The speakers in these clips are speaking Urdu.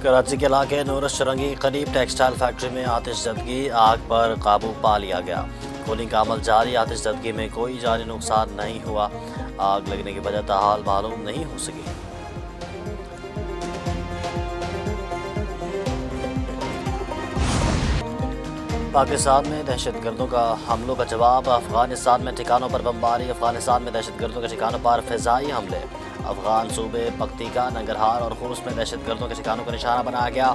کراچی کے علاقے نورس شرنگی قریب ٹیکسٹائل فیکٹری میں آتش زدگی، آگ پر قابو پا لیا گیا۔ کولنگ کا عمل جاری، آتش زدگی میں کوئی جانی نقصان نہیں ہوا۔ آگ لگنے کی وجہ تاحال معلوم نہیں ہو سکی۔ پاکستان میں دہشت گردوں کا حملوں کا جواب، افغانستان میں ٹھکانوں پر بمباری، افغانستان میں دہشت گردوں کے ٹھکانوں پر فضائی حملے۔ افغان صوبے پکتیکا، ننگرہار اور خوست میں دہشت گردوں کے ٹھکانوں کو نشانہ بنایا گیا۔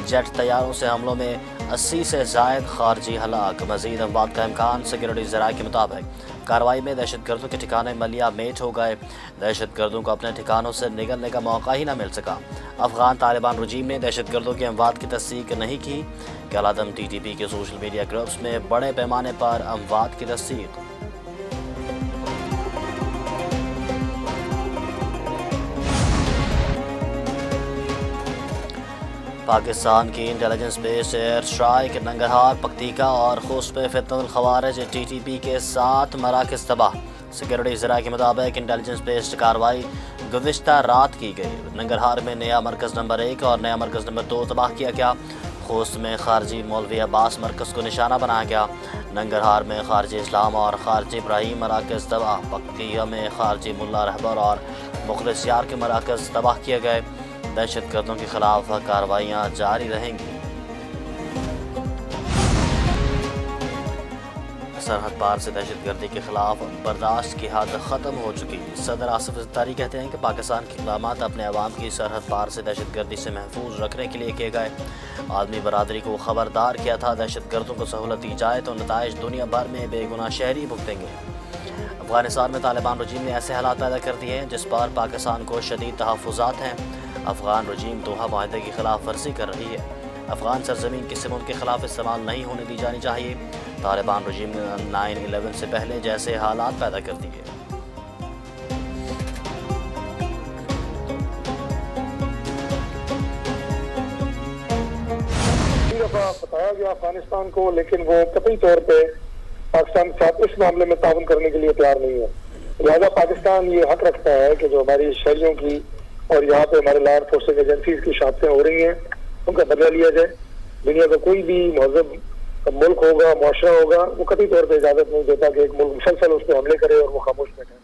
جیٹ طیاروں سے حملوں میں 80 سے زائد خارجی ہلاک، مزید اموات کا امکان۔ سیکورٹی ذرائع کے مطابق کارروائی میں دہشت گردوں کے ٹھکانے ملیا میٹ ہو گئے۔ دہشت گردوں کو اپنے ٹھکانوں سے نکلنے کا موقع ہی نہ مل سکا۔ افغان طالبان رجیم نے دہشت گردوں کی اموات کی تصدیق نہیں کی۔ کالعدم ٹی ٹی پی کے سوشل میڈیا گروپس میں بڑے پیمانے پر اموات کی تصدیق۔ پاکستان کی انٹیلیجنس بیس ایئر اسٹرائک، ننگرہار، پکتیکا اور خوست میں فتنة الخوارج ٹی ٹی پی کے 7 مراکز تباہ۔ سیکورٹی ذرائع کے مطابق انٹیلیجنس بیسڈ کارروائی گزشتہ رات کی گئی۔ ننگرہار میں نیا مرکز نمبر 1 اور نیا مرکز نمبر 2 تباہ کیا گیا۔ خوست میں خارجی مولوی عباس مرکز کو نشانہ بنایا گیا۔ ننگرہار میں خارجی اسلام اور خارجی ابراہیم مراکز تباہ۔ پکتیکا میں خارجی ملا رہبر اور مخلص یار کے مراکز تباہ کیے گئے۔ دہشت گردوں کے خلاف کارروائیاں جاری رہیں گی۔ سرحد پار سے دہشت گردی کے خلاف برداشت کی حد ختم ہو چکی۔ صدر آصف زرداری کہتے ہیں کہ پاکستان کے اقدامات اپنے عوام کی سرحد پار سے دہشت گردی سے محفوظ رکھنے کے لیے کیے گئے۔ عالمی برادری کو خبردار کیا تھا، دہشت گردوں کو سہولت دی جائے تو نتائج دنیا بھر میں بے گناہ شہری بھگتیں گے۔ افغانستان میں طالبان رجیم نے ایسے حالات پیدا کر دیے ہیں جس پر پاکستان کو شدید تحفظات ہیں۔ افغان رجیم دوحہ معاہدے کی خلاف ورزی کر رہی ہے۔ افغان سرزمین کسی ملک کے خلاف استعمال نہیں ہونے دی جانی چاہیے۔ طالبان رجیم نے 9/11 سے پہلے جیسے حالات پیدا کر دیے۔ بتایا گیا افغانستان کو، لیکن وہ قطعی طور پہ پاکستان کے ساتھ اس معاملے میں تعاون کرنے کے لیے تیار نہیں ہے۔ لہٰذا پاکستان یہ حق رکھتا ہے کہ جو ہماری شہریوں کی اور یہاں پہ ہمارے لا انفورسنگ ایجنسیز کی شہادتیں ہو رہی ہیں ان کا بدلہ لیا جائے۔ دنیا کا کوئی بھی مہذب ملک ہوگا، معاشرہ ہوگا، وہ قطعی طور پہ اجازت نہیں دیتا کہ ایک ملک مسلسل اس پہ حملے کرے اور وہ خاموش بیٹھے۔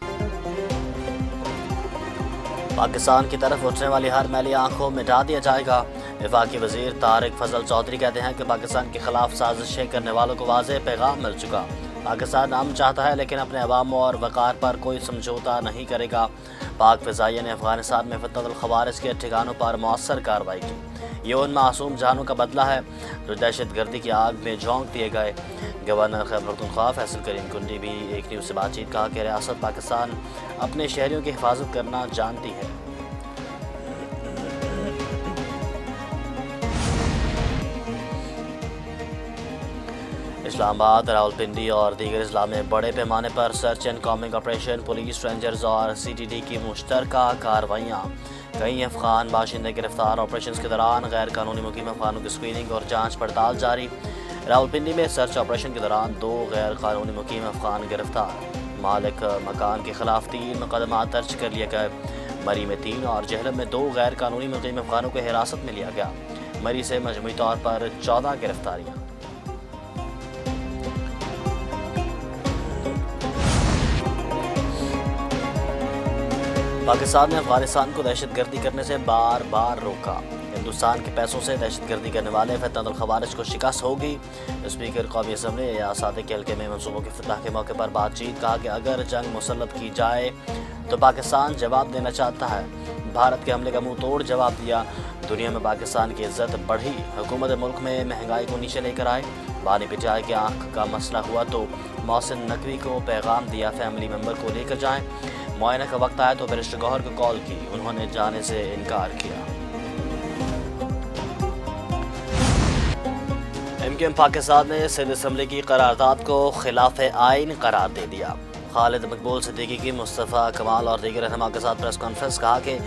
پاکستان کی طرف اٹھنے والی ہر میلی آنکھ کو مٹا دیا جائے گا۔ وفاقی وزیر طارق فضل چودھری کہتے ہیں کہ پاکستان کے خلاف سازشیں کرنے والوں کو واضح پیغام مل چکا۔ پاکستان امن چاہتا ہے لیکن اپنے عوام اور وقار پر کوئی سمجھوتا نہیں کرے گا۔ پاک فضائیہ نے افغانستان میں فتنة الخوارج کے ٹھکانوں پر مؤثر کارروائی کی۔ یہ ان معصوم جانوں کا بدلہ ہے جو دہشت گردی کی آگ میں جھونک دیے گئے۔ گورنر خیبر پختونخوا فیصل کریم کنڈی بھی ایک نیوز سے بات چیت کہا کہ ریاست پاکستان اپنے شہریوں کی حفاظت کرنا جانتی ہے۔ اسلام آباد، راولپنڈی اور دیگر اضلاع میں بڑے پیمانے پر search and combing operation, police, rangers اور سی ٹی ڈی کی مشترکہ کارروائیاں۔ کئی افغان باشندے گرفتار۔ آپریشنز کے دوران غیر قانونی مقیم افغانوں کی اسکریننگ اور جانچ پڑتال جاری۔ راولپنڈی میں سرچ آپریشن کے دوران 2 غیر قانونی مقیم افغان گرفتار۔ مالک مکان کے خلاف 3 مقدمات درج کر لیے گئے۔ مری میں 3 اور جہلم میں 2 غیر قانونی مقیم افغانوں کو حراست میں لیا گیا۔ مری سے مجموعی طور پر 14 گرفتاریاں۔ پاکستان نے افغانستان کو دہشت گردی کرنے سے بار بار روکا۔ ہندوستان کے پیسوں سے دہشت گردی کرنے والے فتنة الخوارج کو شکست ہوگی۔ اسپیکر قومی اسمبلی ایاز صادق کے حلقے میں منصوبوں کے افتتاح کے موقع پر بات چیت، کہا کہ اگر جنگ مسلط کی جائے تو پاکستان جواب دینا چاہتا ہے۔ بھارت کے حملے کا منہ توڑ جواب دیا۔ دنیا میں پاکستان کی عزت بڑھی، حکومت ملک میں مہنگائی کو نیچے لے کر آئے۔ بانی پٹائی کی آنکھ کا مسئلہ ہوا تو محسن نقوی کو پیغام دیا فیملی ممبر کو لے کر جائیں۔ معائنہ کا وقت آیا تو بیرسٹر گوہر کو کال کی، انہوں نے جانے سے انکار کیا۔ ایم کیو ایم پاکستان نے سندھ اسمبلی کی قرارداد کو خلاف آئین قرار دے دیا۔ خالد مقبول صدیقی کی مصطفیٰ کمال اور دیگر رہنما کے ساتھ پریس کانفرنس، کہا کہ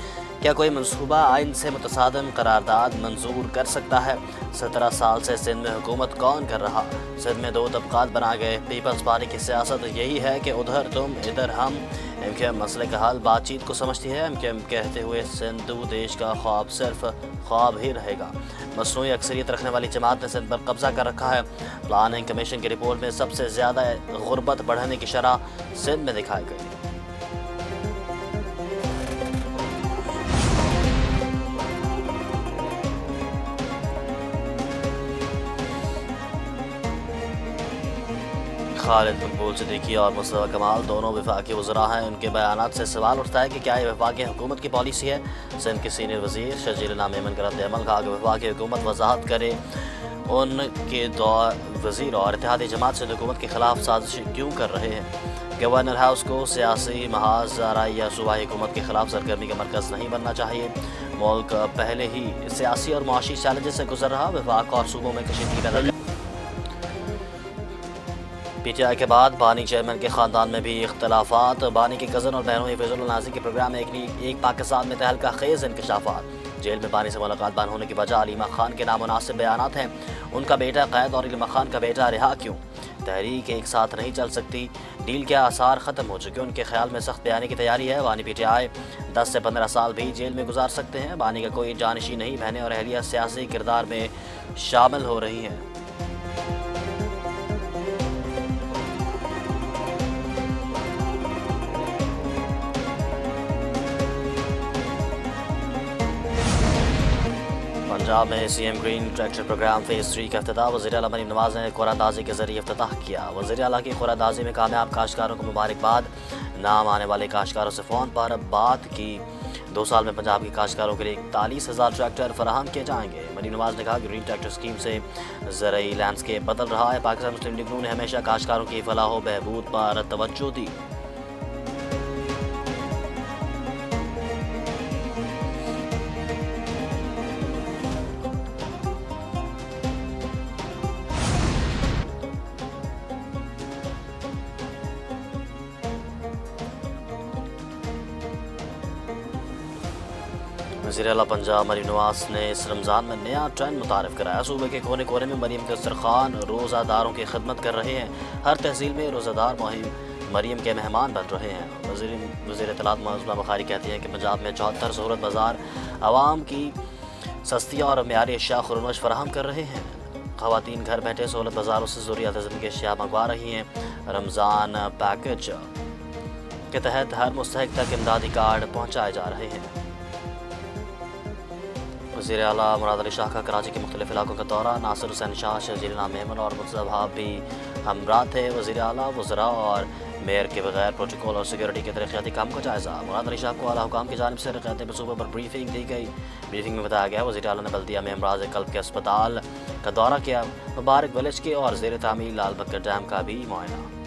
کیا کوئی منصوبہ آئین سے متصادم قرارداد منظور کر سکتا ہے؟ 17 سال سے سندھ میں حکومت کون کر رہا؟ سندھ میں 2 طبقات بنا گئے۔ پیپلز پارٹی کی سیاست یہی ہے کہ ادھر تم ادھر ہم، ایم کیو ایم مسئلے کا حل بات چیت کو سمجھتی ہے. ایم کیو ایم کہتے ہوئے سندھو دیش کا خواب صرف خواب ہی رہے گا. مصنوعی اکثریت رکھنے والی جماعت نے سندھ پر قبضہ کر رکھا ہے. پلاننگ کمیشن کی رپورٹ میں سب سے زیادہ غربت بڑھنے کی شرح سندھ میں دکھائی گئی. خالد مقبول صدیقی اور مصطفیٰ کمال دونوں وفاقی وزراء ہیں. ان کے بیانات سے سوال اٹھتا ہے کہ کیا یہ وفاقی حکومت کی پالیسی ہے. سندھ کے سینئر وزیر شجیل الہام میمن کا رد عمل. کہا کہ وفاقی حکومت وضاحت کرے ان کے وزیر اور اتحادی جماعت سے حکومت کے خلاف سازش کیوں کر رہے ہیں. گورنر ہاؤس کو سیاسی محاذ آرائی یا صوبائی حکومت کے خلاف سرگرمی کا مرکز نہیں بننا چاہیے. ملک پہلے ہی سیاسی اور معاشی چیلنجز سے گزر رہا. وفاق اور صوبوں میں کشیدگی پیدا. پی ٹی آئی کے بعد بانی چیئرمین کے خاندان میں بھی اختلافات. بانی کے کزن اور بہنوں حفیظ اللہ نازی کے پروگرام ایک پاکستان میں تہلکہ خیز انکشافات. جیل میں بانی سے ملاقات بند ہونے کی وجہ علیمہ خان کے نامناسب بیانات ہیں. ان کا بیٹا قید اور علیمہ خان کا بیٹا رہا کیوں. تحریک ایک ساتھ نہیں چل سکتی. ڈیل کے آثار ختم ہو چکے. ان کے خیال میں سخت بیانی کی تیاری ہے. بانی پی ٹی آئی 10 سے 15 سال بھی جیل میں گزار سکتے ہیں. بانی کا کوئی جانشین نہیں. بہنیں اور اہلیہ سیاسی کردار میں شامل ہو رہی ہیں. پنجاب میں C M green tractor programme phase 3 کا افتتاح. وزیر اعلیٰ مریم نواز نے قراردازی کے ذریعے افتتاح کیا. وزیر اعلیٰ کی قراردازی میں کامیاب کاشتکاروں کو مبارکباد. نام آنے والے کاشتکاروں سے فون پر بات کی. 2 سال میں پنجاب کے کاشتکاروں کے لیے 41,000 ٹریکٹر فراہم کیے جائیں گے. مریم نواز نے کہا کہ گرین ٹریکٹر اسکیم سے زرعی لینڈسکیپ بدل رہا ہے. پاکستان مسلم لیگ نون نے ہمیشہ کاشتکاروں کی فلاح و بہبود پر توجہ دی. وزیر اعلیٰ پنجاب مریم نواز نے اس رمضان میں نیا ٹرینڈ متعارف کرایا. صوبے کے کونے کونے میں مریم کے دسترخوان روزہ داروں کی خدمت کر رہے ہیں. ہر تحصیل میں روزہ دار مریم کے مہمان بن رہے ہیں. وزیر اطلاعات معظمہ بخاری کہتی ہیں کہ پنجاب میں 74 سہولت بازار عوام کی سستی اور معیاری اشیاء خورنوش فراہم کر رہے ہیں. خواتین گھر بیٹھے سہولت بازاروں سے ضروریات زندگی اشیاء منگوا رہی ہیں. رمضان پیکج کے تحت ہر مستحق تک امدادی کارڈ پہنچائے جا رہے ہیں. وزیر اعلیٰ مراد علی شاہ کا کراچی کے مختلف علاقوں کا دورہ. ناصر حسین شاہ شجیل الہام میمن اور مصطفیٰ بھی ہمراہ تھے. وزیر اعلیٰ وزراء اور میئر کے بغیر پروٹوکول اور سیکورٹی کے ترقیاتی کام کا جائزہ. مراد علی شاہ کو اعلیٰ حکام کی جانب سے رقیت منصوبے پر بریفنگ دی گئی. بریفنگ میں بتایا گیا وزیر اعلیٰ نے بلدیہ میں امراض قلب کے اسپتال کا دورہ کیا. مبارک ولیج کے اور زیر تعمیر لال بکر ڈیم کا بھی معائنہ.